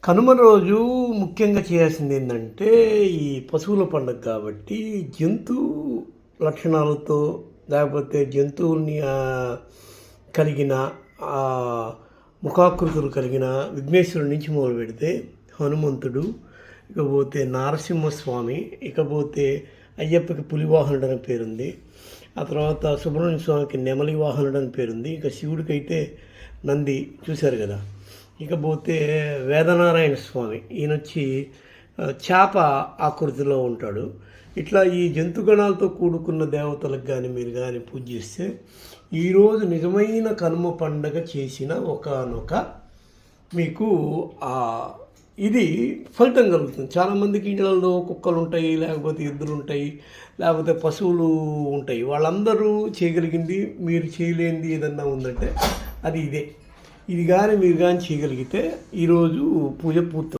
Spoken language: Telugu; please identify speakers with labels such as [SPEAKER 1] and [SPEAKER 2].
[SPEAKER 1] కనుమ రోజు ముఖ్యంగా చేయాల్సింది ఏంటంటే ఈ పశువుల పండుగ కాబట్టి జంతు లక్షణాలతో లేకపోతే జంతువుల్ని కలిగిన ఆ, ముఖాకృతులు కలిగిన విఘ్నేశ్వరుడి నుంచి మొదలు పెడితే హనుమంతుడు, ఇకపోతే నారసింహస్వామి, ఇకపోతే అయ్యప్పకి పులివాహనుడు అని పేరుంది. ఆ తర్వాత సుబ్రహ్మణ్య స్వామికి నెమలి వాహనుడు అని పేరుంది. ఇక శివుడికి అయితే నంది చూశారు కదా. ఇకపోతే వేదనారాయణ స్వామి, ఈయన వచ్చి చేప ఆకృతిలో ఉంటాడు. ఇట్లా ఈ జంతుగణాలతో కూడుకున్న దేవతలకు కానీ మీరు కానీ పూజ చేస్తే ఈరోజు నిజమైన కనుమ పండగ చేసిన ఒకనొక మీకు ఇది ఫలితం కలుగుతుంది. చాలామందికి ఇళ్ళల్లో కుక్కలు ఉంటాయి, లేకపోతే ఎద్దులు ఉంటాయి, లేకపోతే పశువులు ఉంటాయి. వాళ్ళందరూ చేయగలిగింది మీరు చేయలేనిది ఏదన్నా ఉందంటే అది ఇదే. ఇది కానీ మీరు కానీ చేయగలిగితే ఈరోజు పూజ పూర్తి.